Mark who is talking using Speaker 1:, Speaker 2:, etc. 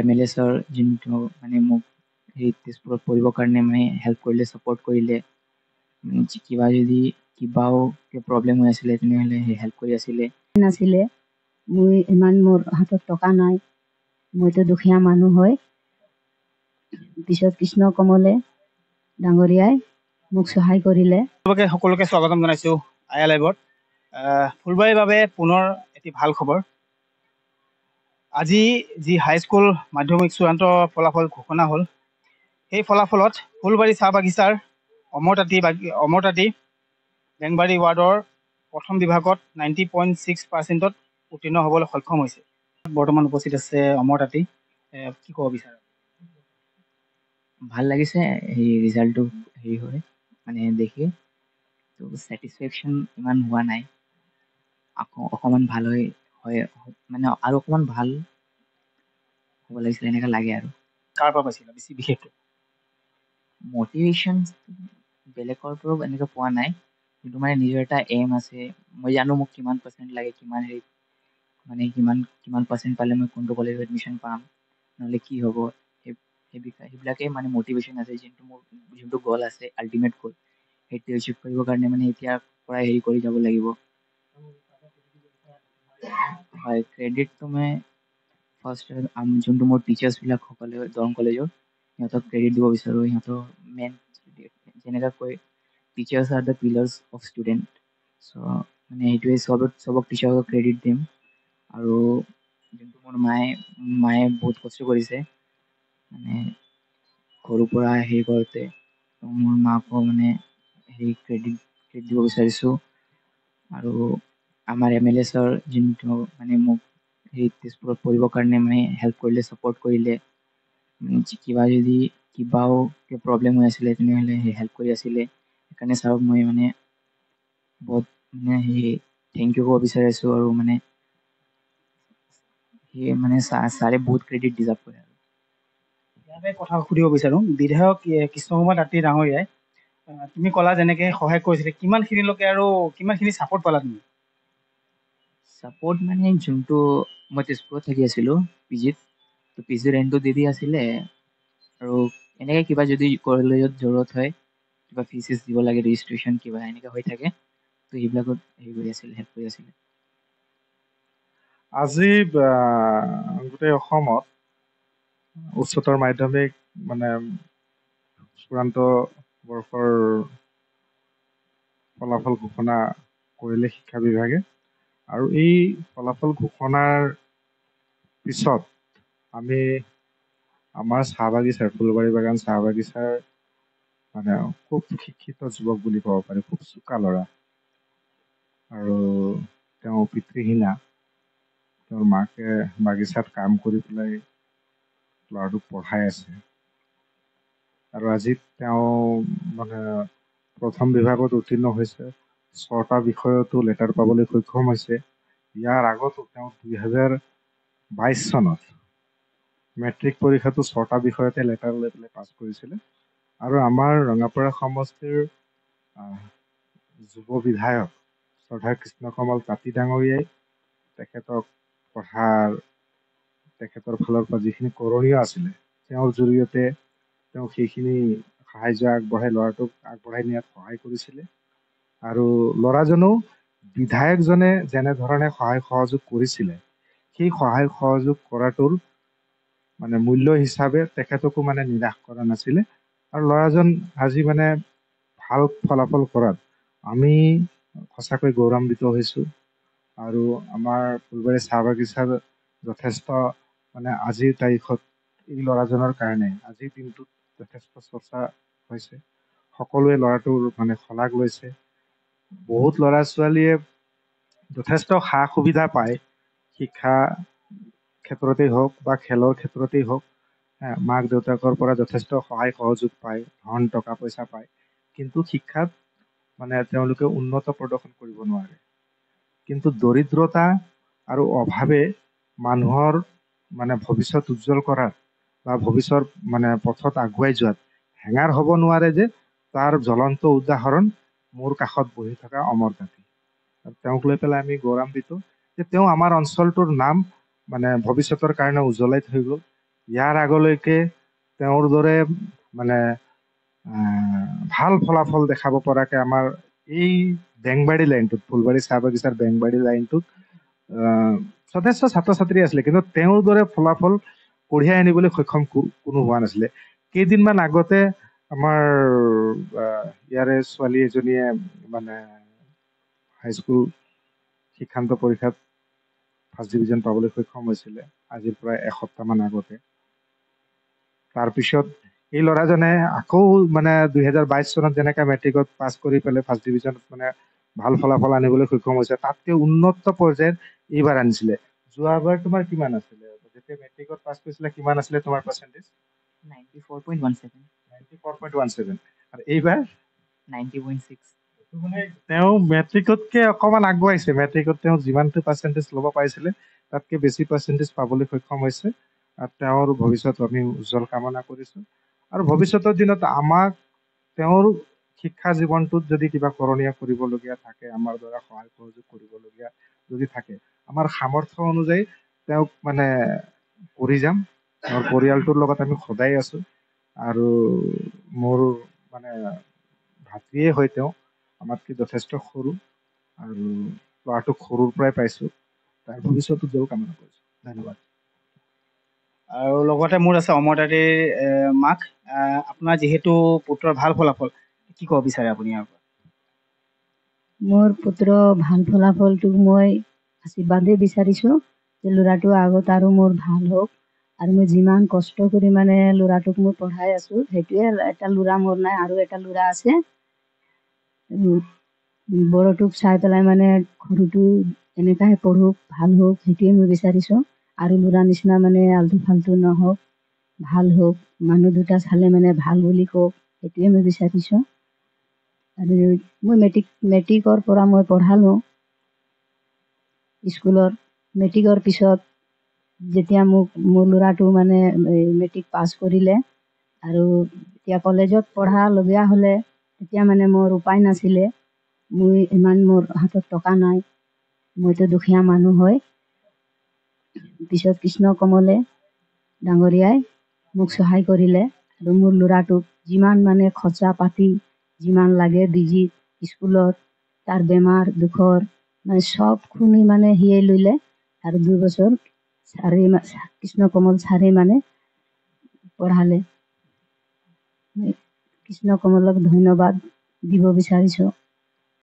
Speaker 1: MLS যোনটো মানে মোক সেই তেজপুৰত পঢ়িবৰ কাৰণে মানে হেল্প কৰিলে, ছাপৰ্ট কৰিলে। কিবা যদি কিবাও প্ৰব্লেম হৈ আছিলে তেনেহ'লে সেই হেল্প কৰি আছিলে।
Speaker 2: নাছিলে মোৰ হাতত টকা নাই, মইতো দুখীয়া মানুহ হয়। পিছত কৃষ্ণ কমলে ডাঙৰীয়াই মোক সহায় কৰিলে।
Speaker 3: সকলোকে স্বাগতম জনাইছো আয়া লাইভত। ফুলবাৰীৰ বাবে পুনৰ এটি ভাল খবৰ। আজি যি হাইস্কুল মাধ্যমিক চূড়ান্ত ফলাফল ঘোষণা হ'ল, সেই ফলাফলত ফুলবাৰী চাহ বাগিচাৰ অমৰতাঁতী বেংবাৰী ৱাৰ্ডৰ প্ৰথম বিভাগত 90.6% উত্তীৰ্ণ হ'বলৈ সক্ষম হৈছে। বৰ্তমান উপস্থিত আছে অমৰতাঁতী। কি ক'ব বিচাৰা?
Speaker 1: ভাল লাগিছে সেই ৰিজাল্টটো হেৰি হয় মানে দেখি, তো ছেটিছফেকশ্যন ইমান হোৱা নাই। আকৌ অকণমান ভাল হয় মানে আৰু অকণমান ভাল হ'ব লাগিছিলে এনেকুৱা লাগে আৰু।
Speaker 3: কাৰ পৰা পাইছিলা বেছি বিশেষকৈ?
Speaker 1: মটিভেশ্যন বেলেগৰ পৰাও এনেকৈ পোৱা নাই, কিন্তু মানে নিজৰ এটা এইম আছে। মই জানো মোক কিমান পাৰ্চেণ্ট লাগে, কিমান হেৰি মানে কিমান পাৰ্চেণ্ট পালে মই কোনটো কলেজত এডমিশ্যন পাম, নহ'লে কি হ'ব, সেইবিলাকেই মানে মটিভেশ্যন আছে। যোনটো গ'ল আছে, আল্টিমেট গ'ল, সেইটো এচিভ কৰিবৰ কাৰণে মানে এতিয়াৰ পৰাই হেৰি কৰি যাব লাগিব। হয়, ক্ৰেডিটটো মই ফাৰ্ষ্ট যোনটো মোৰ টিচাৰ্ছবিলাকসকলে দৰং কলেজৰ, সিহঁতক ক্ৰেডিট দিব বিচাৰোঁ। সিহঁতৰ মেইন যেনেকৈ কয়, teachers are the pillars of student. So' মানে সেইটোৱে চবক টিচাৰক ক্ৰেডিট দিম। আৰু যোনটো মোৰ মায়ে বহুত কষ্ট কৰিছে মানে সৰুৰ পৰা হেৰি কৰোঁতে, মোৰ মাকো মানে সেই ক্ৰেডিট দিব বিচাৰিছোঁ। আৰু আমাৰ MLS যোনটো মানে মোক সেই তেজপুৰত পঢ়িবৰ কাৰণে মানে হেল্প কৰিলে, ছাপৰ্ট কৰিলে। কিবা যদি কিবাও প্ৰব্লেম হৈ আছিলে তেনেহ'লে সেই হেল্প কৰি আছিলে। সেইকাৰণে ছাৰক মই মানে বহুত মানে সেই থেংক ইউ ক'ব বিচাৰিছোঁ। আৰু মানে সেই মানে ছাৰে বহুত ক্ৰেডিট ডিজাৰ্ভ কৰে আৰু।
Speaker 3: ইয়াতে কথা সুধিব বিচাৰোঁ, বিধায়ক কৃষ্ণকুমাৰ তাঁতী ডাঙৰীয়াই তুমি ক'লা যেনেকৈ সহায় কৰিছিলে, কিমানখিনিলৈকে আৰু কিমানখিনি ছাপোৰ্ট পালা তুমি?
Speaker 1: ছাপৰ্ট মানে যোনটো মই তেজপুৰত থাকি আছিলোঁ পিজিত, তো পিজিৰ ৰেণ্টটো দি আছিলে। আৰু এনেকৈ কিবা যদি কলেজত জৰুৰত হয়, কিবা ফিজ চিজ দিব লাগে, ৰেজিষ্ট্ৰেশ্যন কিবা এনেকৈ হৈ থাকে, তো সেইবিলাকত হেৰি কৰি আছিলে, হেল্প কৰি আছিলে।
Speaker 4: আজি গোটেই অসমত উচ্চতৰ মাধ্যমিক মানে চূড়ান্ত বৰ্ষৰ ফলাফল ঘোষণা কৰিলে শিক্ষা বিভাগে। আৰু এই ফলাফল ঘোষণাৰ পিছত আমি আমাৰ চাহ বাগিচাৰ, ফুলবাৰী বাগান চাহ বাগিচাৰ মানে খুব শিক্ষিত যুৱক বুলি ক'ব পাৰি, খুব চোকা ল'ৰা। আৰু তেওঁ পিতৃহীনা, তেওঁৰ মাকে বাগিচাত কাম কৰি পেলাই ল'ৰাটোক পঢ়াই আছে। আৰু আজি তেওঁ মানে প্ৰথম বিভাগত উত্তীৰ্ণ হৈছে, 6টা বিষয়তো লেটাৰ পাবলৈ সক্ষম হৈছে। ইয়াৰ আগতো তেওঁ 2022 চনত মেট্ৰিক পৰীক্ষাটো 6টা বিষয়তে লেটাৰ লৈ পেলাই পাছ কৰিছিলে। আৰু আমাৰ ৰঙাপাৰা সমষ্টিৰ যুৱ বিধায়ক শ্ৰদ্ধা কৃষ্ণকমল তাঁতী ডাঙৰীয়াই তেখেতক তেখেতৰ ফালৰ পৰা যিখিনি কৰণীয় আছিলে, তেওঁৰ জৰিয়তে তেওঁ সেইখিনি সাহাৰ্য আগবঢ়াই ল'ৰাটোক আগবঢ়াই নিয়াত সহায় কৰিছিলে। আৰু ল'ৰাজনেও বিধায়কজনে যেনেধৰণে সহায় সহযোগ কৰিছিলে, সেই সহায় সহযোগ কৰাটোৰ মানে মূল্য হিচাপে তেখেতকো মানে নিৰাশ কৰা নাছিলে। আৰু ল'ৰাজন আজি মানে ভাল ফলাফল কৰাত আমি সঁচাকৈ গৌৰৱান্বিত হৈছোঁ। আৰু আমাৰ ফুলবাৰী চাহ বাগিচাৰ যথেষ্ট মানে আজিৰ তাৰিখত এই ল'ৰাজনৰ কাৰণে আজিৰ দিনটোত যথেষ্ট চৰ্চা হৈছে। সকলোৱে ল'ৰাটোৰ মানে শলাগ লৈছে। বহুত ল'ৰা ছোৱালীয়ে যথেষ্ট সা সুবিধা পায়, শিক্ষা ক্ষেত্ৰতেই হওক বা খেলৰ ক্ষেত্ৰতেই হওক। মাক দেউতাকৰ পৰা যথেষ্ট সহায় সহযোগ পায়, ধন টকা পইচা পায়, কিন্তু শিক্ষাত মানে তেওঁলোকে উন্নত প্ৰদৰ্শন কৰিব নোৱাৰে। কিন্তু দৰিদ্ৰতা আৰু অভাৱে মানুহৰ মানে ভৱিষ্যত উজ্জ্বল কৰাত বা ভৱিষ্যত মানে পথত আগুৱাই যোৱাত হেঙাৰ হ'ব নোৱাৰে। যে তাৰ জ্বলন্ত উদাহৰণ মোৰ কাষত বহি থকা অমৰতাঁতী। তেওঁক লৈ পেলাই আমি গৌৰৱান্বিত যে তেওঁ আমাৰ অঞ্চলটোৰ নাম মানে ভৱিষ্যতৰ কাৰণে উজ্বলাই থৈ গ'ল। ইয়াৰ আগলৈকে তেওঁৰ দৰে মানে ভাল ফলাফল দেখাব পৰাকে আমাৰ এই বেংবাৰী লাইনটোত, ফুলবাৰী চাহ বাগিচাৰ বেংবাৰী লাইনটোত যথেষ্ট ছাত্ৰ ছাত্ৰী আছিলে, কিন্তু তেওঁৰ দৰে ফলাফল কঢ়িয়াই আনিবলৈ সক্ষম কোনো হোৱা নাছিলে। কেইদিনমান আগতে আমাৰ ইয়াৰে ছোৱালী এজনীয়ে মানে হাইস্কুল শিক্ষান্ত পৰীক্ষাত ফাৰ্ষ্ট ডিভিজন পাবলৈ সক্ষম হৈছিলে আজিৰ পৰা এসপ্তাহমান আগতে। তাৰপিছত এই ল'ৰাজনে আকৌ মানে 2022 চনত যেনেকৈ মেট্ৰিকত পাছ কৰি পেলাই ফাৰ্ষ্ট ডিভিজনত মানে ভাল ফলাফল আনিবলৈ সক্ষম হৈছে, তাতকৈ উন্নত পৰ্যায়ত এইবাৰ আনিছিলে। যোৱাবাৰ তোমাৰ কিমান আছিলে? যেতিয়া মেট্ৰিকত পাছ কৰিছিলে কিমান আছিলে তোমাৰ পাৰ্চেণ্টেজ?
Speaker 1: 94.17
Speaker 4: 94.17 আৰু এইবাৰ
Speaker 1: 90.6
Speaker 4: মানে তেওঁ মেট্ৰিকতকৈ অকণমান আগুৱাইছে। মেট্ৰিকত তেওঁ যিমানটো পাৰ্চেণ্টেজ ল'ব পাৰিছিলে তাতকৈ বেছি পাৰ্চেণ্টেজ পাবলৈ সক্ষম হৈছে। আৰু তেওঁৰ ভৱিষ্যত আমি উজ্জ্বল কামনা কৰিছোঁ। আৰু ভৱিষ্যতৰ দিনত আমাক তেওঁৰ শিক্ষা জীৱনটোত যদি কিবা কৰণীয় কৰিবলগীয়া থাকে, আমাৰ দ্বাৰা সহায় সহযোগ কৰিবলগীয়া যদি থাকে, আমাৰ সামৰ্থ্য অনুযায়ী তেওঁক মানে কৰি যাম। তেওঁৰ পৰিয়ালটোৰ লগত আমি সদায় আছোঁ। আৰু মোৰ মানে ভাতৃয়ে হয় তেওঁ, আমাতকৈ যথেষ্ট সৰু, আৰু ল'ৰাটোক সৰুৰ পৰাই পাইছোঁ। তাৰ ভৱিষ্যত উজ্জ্বল কামনা কৰিছোঁ। ধন্যবাদ।
Speaker 3: আৰু লগতে মোৰ আছে অমৰতাঁতীৰ মাক। আপোনাৰ যিহেতু পুত্ৰৰ ভাল ফলাফল, কি ক'ব বিচাৰে আপুনি ইয়াৰ পৰা?
Speaker 2: মোৰ পুত্ৰ ভাল ফলাফলটো মই আশীৰ্বাদেই বিচাৰিছোঁ যে ল'ৰাটো আগত আৰু মোৰ ভাল হওক। আৰু মই যিমান কষ্ট কৰি মানে ল'ৰাটোক মই পঢ়াই আছোঁ, সেইটোৱে এটা ল'ৰা মোৰ নাই, আৰু এটা ল'ৰা আছে। বড়োটোক চাই পেলাই মানে সৰুটো এনেকুৱাই পঢ়ক, ভাল হওক, সেইটোৱে মই বিচাৰিছোঁ। আৰু ল'ৰা নিচিনা মানে আল্টু ফাল্টু নহওক, ভাল হওক, মানুহ দুটা চালে মানে ভাল বুলি কওক, সেইটোৱে মই বিচাৰিছোঁ। আৰু মই মেট্ৰিকৰ পৰা মই পঢ়ালোঁ স্কুলত। মেট্ৰিকৰ পিছত যেতিয়া মোৰ ল'ৰাটো মানে মেট্ৰিক পাছ কৰিলে আৰু এতিয়া কলেজত পঢ়াবলগীয়া হ'লে, তেতিয়া মানে মোৰ উপায় নাছিলে। মোৰ হাতত টকা নাই, মইতো দুখীয়া মানুহ হয়। পিছত কৃষ্ণ কমলে ডাঙৰীয়াই মোক সহায় কৰিলে, আৰু মোৰ ল'ৰাটোক যিমান মানে খৰচা পাতি যিমান লাগে বিজিত স্কুলত, তাৰ বেমাৰ দুখৰ মানে চবখিনি মানে সিয়ে ল'লে। আৰু 2 বছৰ কৃষ্ণ কমল ছাৰে মানে পঢ়ালে। কৃষ্ণ কমলক ধন্যবাদ দিব বিচাৰিছোঁ।